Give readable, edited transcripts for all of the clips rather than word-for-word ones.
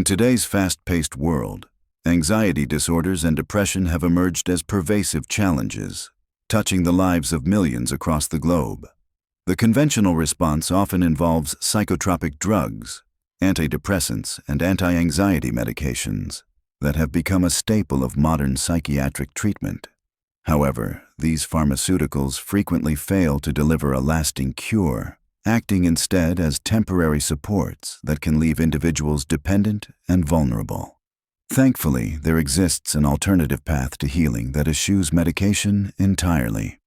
In today's fast-paced world, anxiety disorders and depression have emerged as pervasive challenges, touching the lives of millions across the globe. The conventional response often involves psychotropic drugs, antidepressants, and anti-anxiety medications that have become a staple of modern psychiatric treatment. However, these pharmaceuticals frequently fail to deliver a lasting cure, acting instead as temporary supports that can leave individuals dependent and vulnerable. Thankfully, there exists an alternative path to healing that eschews medication entirely.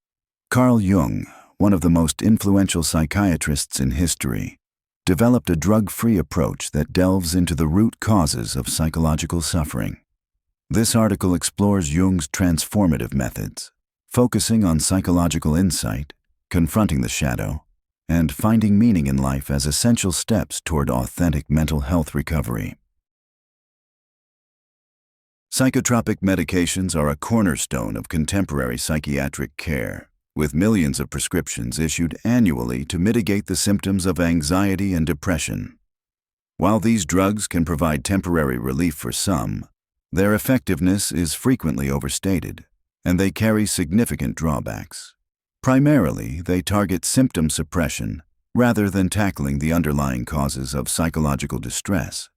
Carl Jung, one of the most influential psychiatrists in history, developed a drug-free approach that delves into the root causes of psychological suffering. This article explores Jung's transformative methods, focusing on psychological insight, confronting the shadow, and finding meaning in life as essential steps toward authentic mental health recovery. Psychotropic medications are a cornerstone of contemporary psychiatric care, with millions of prescriptions issued annually to mitigate the symptoms of anxiety and depression. While these drugs can provide temporary relief for some, their effectiveness is frequently overstated, and they carry significant drawbacks. Primarily, they target symptom suppression rather than tackling the underlying causes of psychological distress.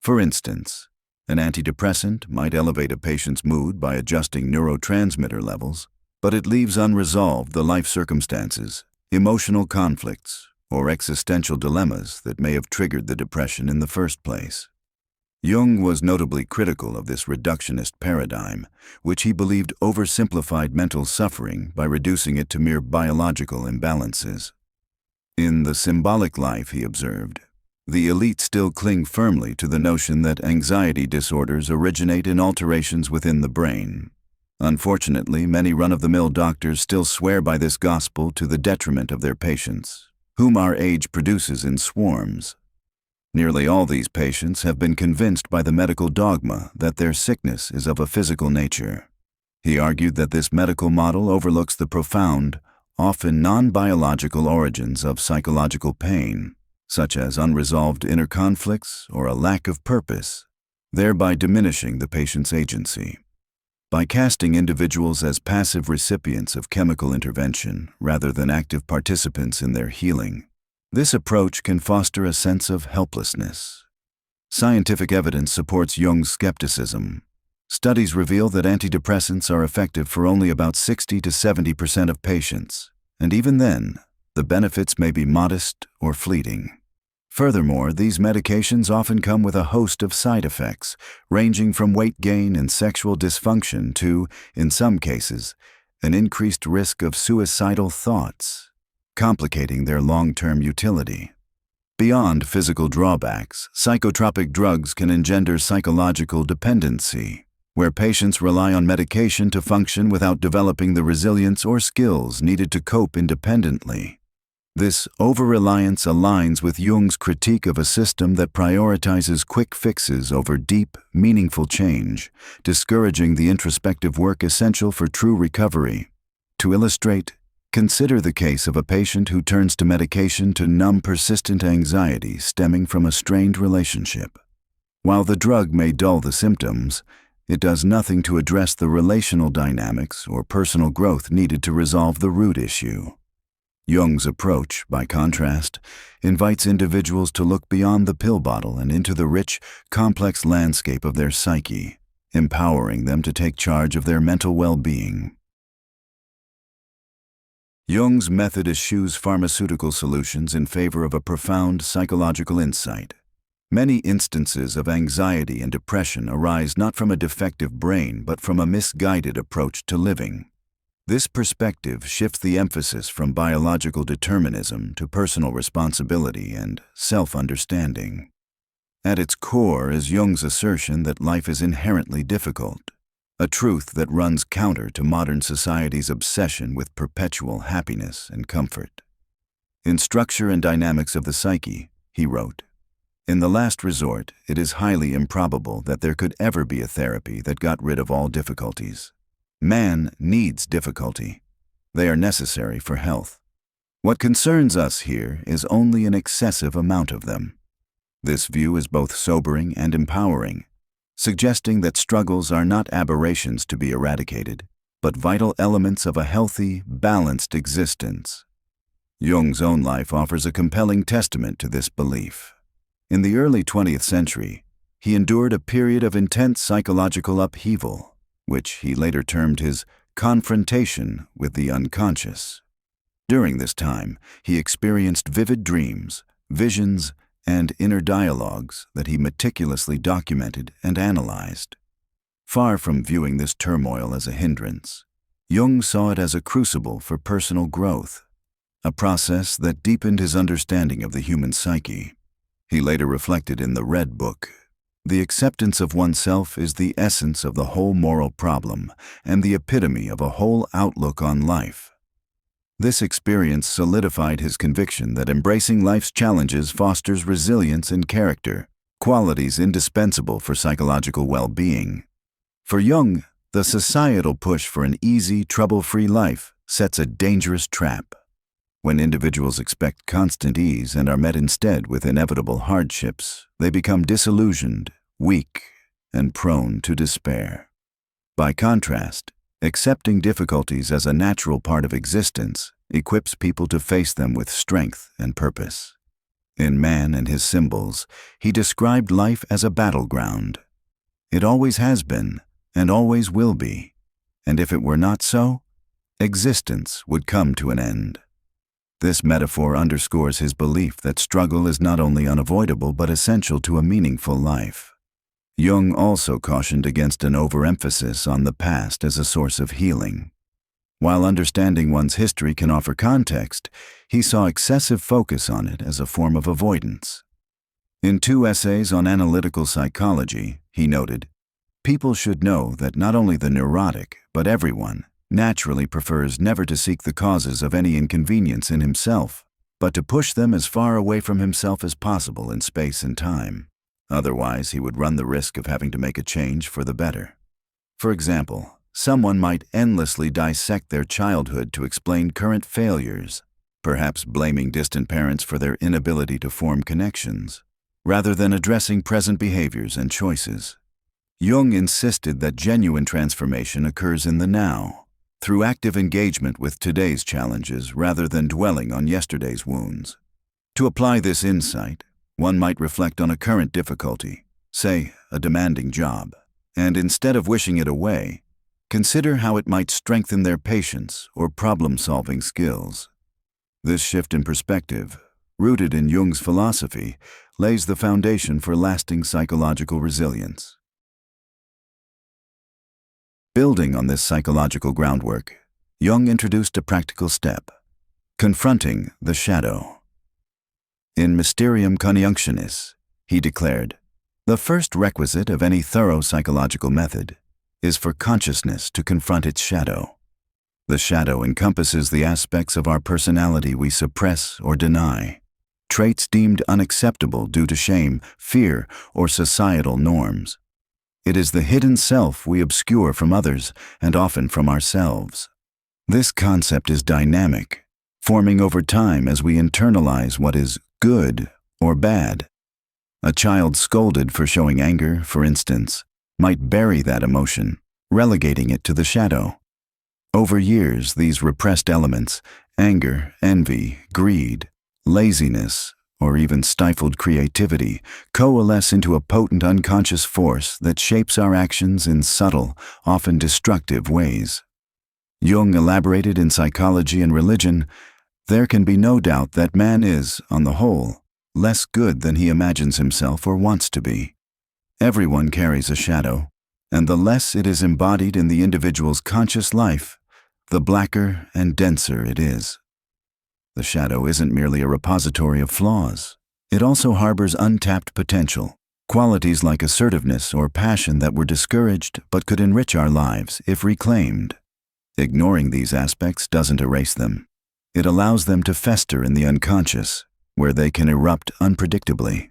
For instance, an antidepressant might elevate a patient's mood by adjusting neurotransmitter levels, but it leaves unresolved the life circumstances, emotional conflicts, or existential dilemmas that may have triggered the depression in the first place. Jung was notably critical of this reductionist paradigm, which he believed oversimplified mental suffering by reducing it to mere biological imbalances. In The Symbolic Life, he observed, the elite still cling firmly to the notion that anxiety disorders originate in alterations within the brain. Unfortunately, many run-of-the-mill doctors still swear by this gospel to the detriment of their patients, whom our age produces in swarms. Nearly all these patients have been convinced by the medical dogma that their sickness is of a physical nature. He argued that this medical model overlooks the profound, often non-biological origins of psychological pain, such as unresolved inner conflicts or a lack of purpose, thereby diminishing the patient's agency. By casting individuals as passive recipients of chemical intervention rather than active participants in their healing, this approach can foster a sense of helplessness. Scientific evidence supports Jung's skepticism. Studies reveal that antidepressants are effective for only about 60 to 70% of patients, and even then, the benefits may be modest or fleeting. Furthermore, these medications often come with a host of side effects, ranging from weight gain and sexual dysfunction to, in some cases, an increased risk of suicidal thoughts, complicating their long-term utility. Beyond physical drawbacks, psychotropic drugs can engender psychological dependency, where patients rely on medication to function without developing the resilience or skills needed to cope independently. This over-reliance aligns with Jung's critique of a system that prioritizes quick fixes over deep, meaningful change, discouraging the introspective work essential for true recovery. To illustrate, consider the case of a patient who turns to medication to numb persistent anxiety stemming from a strained relationship. While the drug may dull the symptoms, it does nothing to address the relational dynamics or personal growth needed to resolve the root issue. Jung's approach, by contrast, invites individuals to look beyond the pill bottle and into the rich, complex landscape of their psyche, empowering them to take charge of their mental well-being. Jung's method eschews pharmaceutical solutions in favor of a profound psychological insight. Many instances of anxiety and depression arise not from a defective brain but from a misguided approach to living. This perspective shifts the emphasis from biological determinism to personal responsibility and self-understanding. At its core is Jung's assertion that life is inherently difficult, a truth that runs counter to modern society's obsession with perpetual happiness and comfort. In Structure and Dynamics of the Psyche, he wrote, "In the last resort, it is highly improbable that there could ever be a therapy that got rid of all difficulties. Man needs difficulty. They are necessary for health. What concerns us here is only an excessive amount of them." This view is both sobering and empowering, suggesting that struggles are not aberrations to be eradicated, but vital elements of a healthy, balanced existence. Jung's own life offers a compelling testament to this belief. In the early 20th century, he endured a period of intense psychological upheaval, which he later termed his confrontation with the unconscious. During this time, he experienced vivid dreams, visions, and inner dialogues that he meticulously documented and analyzed. Far from viewing this turmoil as a hindrance, Jung saw it as a crucible for personal growth, a process that deepened his understanding of the human psyche. He later reflected in the Red Book, "The acceptance of oneself is the essence of the whole moral problem and the epitome of a whole outlook on life." This experience solidified his conviction that embracing life's challenges fosters resilience and character, qualities indispensable for psychological well-being. For Jung, the societal push for an easy, trouble-free life sets a dangerous trap. When individuals expect constant ease and are met instead with inevitable hardships, they become disillusioned, weak, and prone to despair. By contrast, accepting difficulties as a natural part of existence equips people to face them with strength and purpose. In Man and His Symbols, he described life as a battleground. It always has been, and always will be, and if it were not so, existence would come to an end. This metaphor underscores his belief that struggle is not only unavoidable but essential to a meaningful life. Jung also cautioned against an overemphasis on the past as a source of healing. While understanding one's history can offer context, he saw excessive focus on it as a form of avoidance. In 2 essays on analytical psychology, he noted, "People should know that not only the neurotic, but everyone, naturally prefers never to seek the causes of any inconvenience in himself, but to push them as far away from himself as possible in space and time. Otherwise, he would run the risk of having to make a change for the better." For example, someone might endlessly dissect their childhood to explain current failures, perhaps blaming distant parents for their inability to form connections, rather than addressing present behaviors and choices. Jung insisted that genuine transformation occurs in the now, through active engagement with today's challenges rather than dwelling on yesterday's wounds. To apply this insight, one might reflect on a current difficulty, say a demanding job, and instead of wishing it away, consider how it might strengthen their patience or problem-solving skills. This shift in perspective, rooted in Jung's philosophy, lays the foundation for lasting psychological resilience. Building on this psychological groundwork, Jung introduced a practical step: confronting the shadow. In Mysterium Conjunctionis, he declared, "The first requisite of any thorough psychological method is for consciousness to confront its shadow. The shadow encompasses the aspects of our personality we suppress or deny, traits deemed unacceptable due to shame, fear, or societal norms. It is the hidden self we obscure from others and often from ourselves. This concept is dynamic, forming over time as we internalize what is good or bad. A child scolded for showing anger, for instance, might bury that emotion, relegating it to the shadow. Over years, these repressed elements, anger, envy, greed, laziness, or even stifled creativity, coalesce into a potent unconscious force that shapes our actions in subtle, often destructive ways. Jung elaborated in Psychology and Religion, "There can be no doubt that man is, on the whole, less good than he imagines himself or wants to be. Everyone carries a shadow, and the less it is embodied in the individual's conscious life, the blacker and denser it is. The shadow isn't merely a repository of flaws. It also harbors untapped potential, qualities like assertiveness or passion that were discouraged but could enrich our lives if reclaimed. Ignoring these aspects doesn't erase them. It allows them to fester in the unconscious, where they can erupt unpredictably."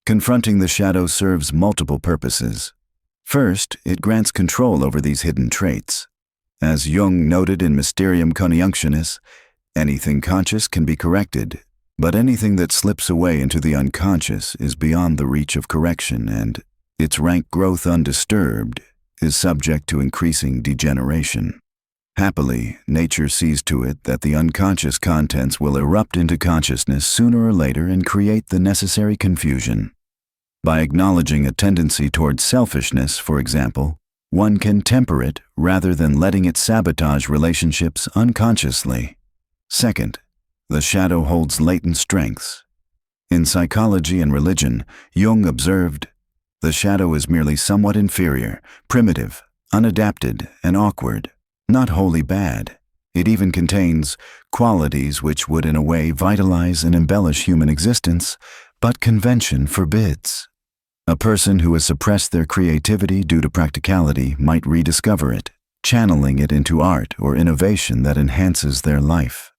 Confronting the shadow serves multiple purposes. First, it grants control over these hidden traits. As Jung noted in Mysterium Conjunctionis, anything conscious can be corrected, But anything that slips away into the unconscious is beyond the reach of correction, and its rank growth undisturbed is subject to increasing degeneration. Happily, nature sees to it that the unconscious contents will erupt into consciousness sooner or later and create the necessary confusion. By acknowledging a tendency towards selfishness, for example, one can temper it rather than letting it sabotage relationships unconsciously. Second, the shadow holds latent strengths. In psychology and religion, Jung observed, the shadow is merely somewhat inferior, primitive, unadapted, and awkward, not wholly bad. It even contains qualities which would in a way vitalize and embellish human existence, but convention forbids. A person who has suppressed their creativity due to practicality might rediscover it, channeling it into art or innovation that enhances their life.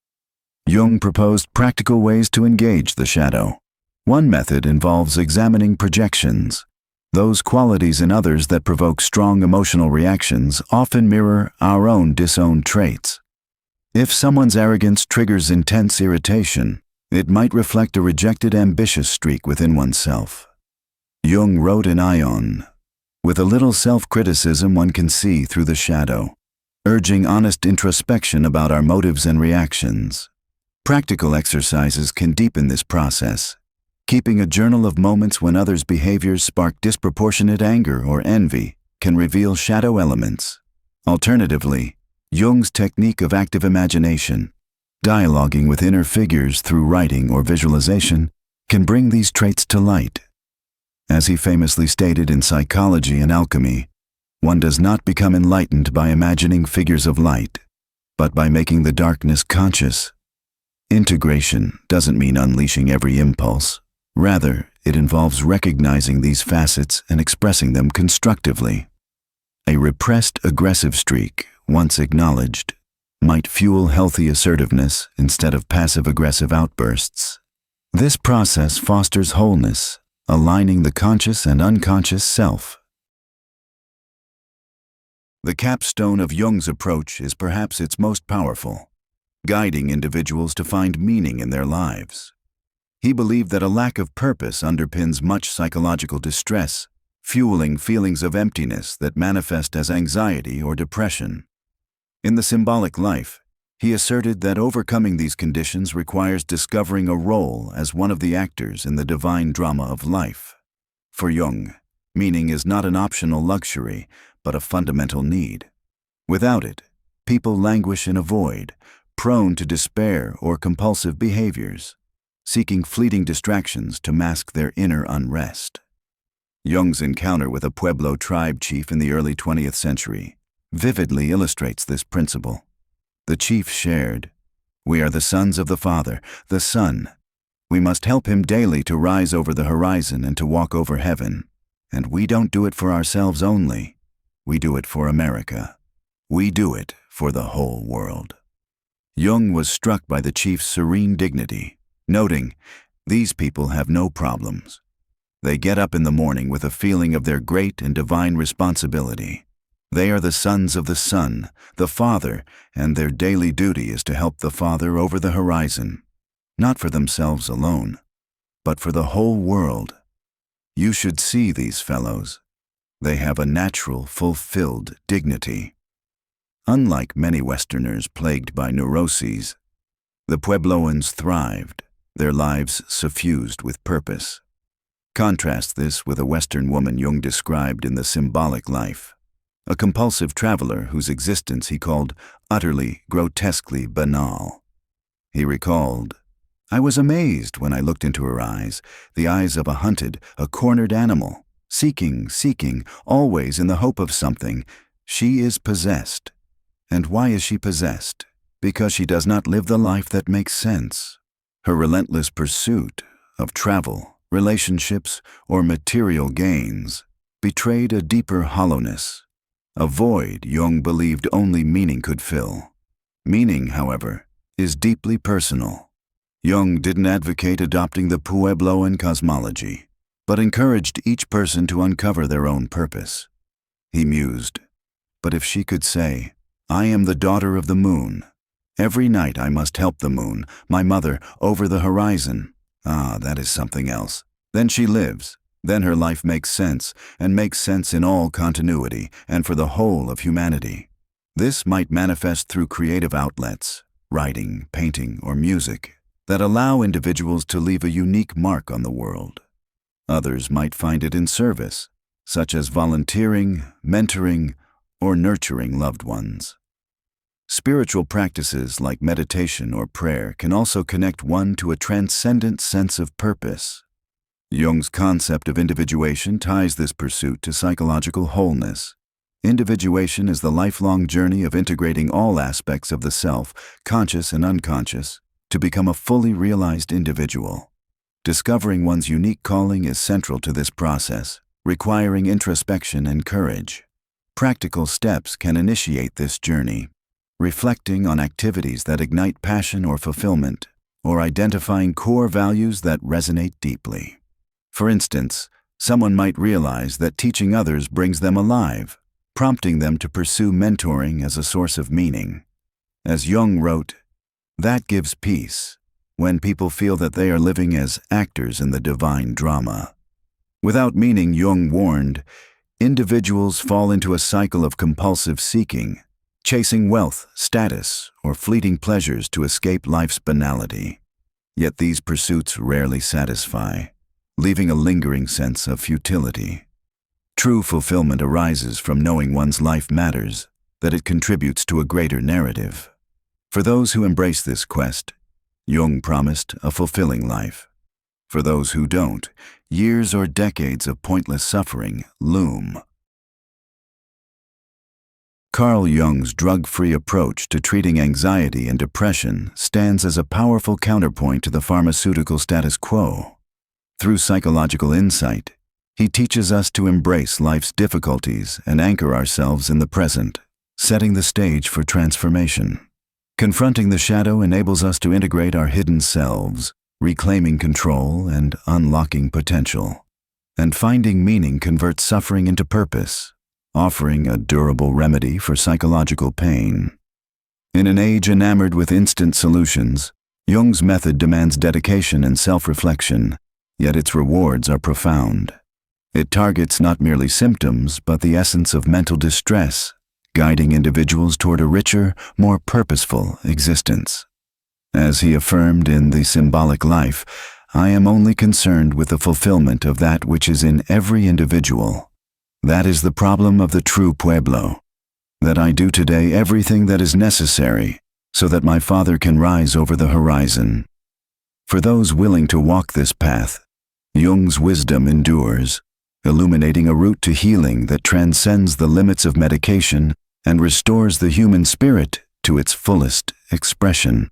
Jung proposed practical ways to engage the shadow. One method involves examining projections. Those qualities in others that provoke strong emotional reactions often mirror our own disowned traits. If someone's arrogance triggers intense irritation, it might reflect a rejected ambitious streak within oneself. Jung wrote in Ion, with a little self-criticism one can see through the shadow, urging honest introspection about our motives and reactions. Practical exercises can deepen this process. Keeping a journal of moments when others' behaviors spark disproportionate anger or envy can reveal shadow elements. Alternatively, Jung's technique of active imagination, dialoguing with inner figures through writing or visualization, can bring these traits to light. As he famously stated in Psychology and Alchemy, one does not become enlightened by imagining figures of light, but by making the darkness conscious. Integration doesn't mean unleashing every impulse. Rather, it involves recognizing these facets and expressing them constructively. A repressed aggressive streak, once acknowledged, might fuel healthy assertiveness instead of passive-aggressive outbursts. This process fosters wholeness, aligning the conscious and unconscious self. The capstone of Jung's approach is perhaps its most powerful, guiding individuals to find meaning in their lives. He believed that a lack of purpose underpins much psychological distress, fueling feelings of emptiness that manifest as anxiety or depression. In The Symbolic Life, he asserted that overcoming these conditions requires discovering a role as one of the actors in the divine drama of life. For Jung, meaning is not an optional luxury, but a fundamental need. Without it, people languish in a void, prone to despair or compulsive behaviors, seeking fleeting distractions to mask their inner unrest. Jung's encounter with a Pueblo tribe chief in the early 20th century vividly illustrates this principle. The chief shared, "We are the sons of the Father, the Son. We must help him daily to rise over the horizon and to walk over heaven. And we don't do it for ourselves only. We do it for America. We do it for the whole world." Jung was struck by the chief's serene dignity, noting, "These people have no problems. They get up in the morning with a feeling of their great and divine responsibility. They are the sons of the Son, the Father, and their daily duty is to help the Father over the horizon, not for themselves alone, but for the whole world. You should see these fellows. They have a natural, fulfilled dignity." Unlike many Westerners plagued by neuroses, the Puebloans thrived, their lives suffused with purpose. Contrast this with a Western woman Jung described in The Symbolic Life, a compulsive traveler whose existence he called utterly, grotesquely banal. He recalled, "I was amazed when I looked into her eyes, the eyes of a hunted, a cornered animal, seeking, always in the hope of something. She is possessed. And why is she possessed? Because she does not live the life that makes sense. Her relentless pursuit of travel, relationships, or material gains betrayed a deeper hollowness, a void Jung believed only meaning could fill. Meaning, however, is deeply personal. Jung didn't advocate adopting the Puebloan cosmology, but encouraged each person to uncover their own purpose. He mused, "But if she could say, 'I am the daughter of the moon,' Every night I must help the moon, my mother, over the horizon. Ah, that is something else. Then she lives. Then her life makes sense, and makes sense in all continuity, and for the whole of humanity. This might manifest through creative outlets, writing, painting, or music, that allow individuals to leave a unique mark on the world. Others might find it in service, such as volunteering, mentoring, or nurturing loved ones. Spiritual practices like meditation or prayer can also connect one to a transcendent sense of purpose. Jung's concept of individuation ties this pursuit to psychological wholeness. Individuation is the lifelong journey of integrating all aspects of the self, conscious and unconscious, to become a fully realized individual. Discovering one's unique calling is central to this process, requiring introspection and courage. Practical steps can initiate this journey, reflecting on activities that ignite passion or fulfillment, or identifying core values that resonate deeply. For instance, someone might realize that teaching others brings them alive, prompting them to pursue mentoring as a source of meaning. As Jung wrote, "That gives peace, when people feel that they are living as actors in the divine drama." Without meaning, Jung warned, individuals fall into a cycle of compulsive seeking, chasing wealth, status, or fleeting pleasures to escape life's banality. Yet these pursuits rarely satisfy, leaving a lingering sense of futility. True fulfillment arises from knowing one's life matters, that it contributes to a greater narrative. For those who embrace this quest, Jung promised a fulfilling life. For those who don't, years or decades of pointless suffering loom. Carl Jung's drug-free approach to treating anxiety and depression stands as a powerful counterpoint to the pharmaceutical status quo. Through psychological insight, he teaches us to embrace life's difficulties and anchor ourselves in the present, setting the stage for transformation. Confronting the shadow enables us to integrate our hidden selves, reclaiming control and unlocking potential. And finding meaning converts suffering into purpose, offering a durable remedy for psychological pain. In an age enamored with instant solutions, Jung's method demands dedication and self-reflection, yet its rewards are profound. It targets not merely symptoms, but the essence of mental distress, guiding individuals toward a richer, more purposeful existence. As he affirmed in The Symbolic Life, "I am only concerned with the fulfillment of that which is in every individual. That is the problem of the true Pueblo, that I do today everything that is necessary so that my Father can rise over the horizon." For those willing to walk this path, Jung's wisdom endures, illuminating a route to healing that transcends the limits of medication and restores the human spirit to its fullest expression.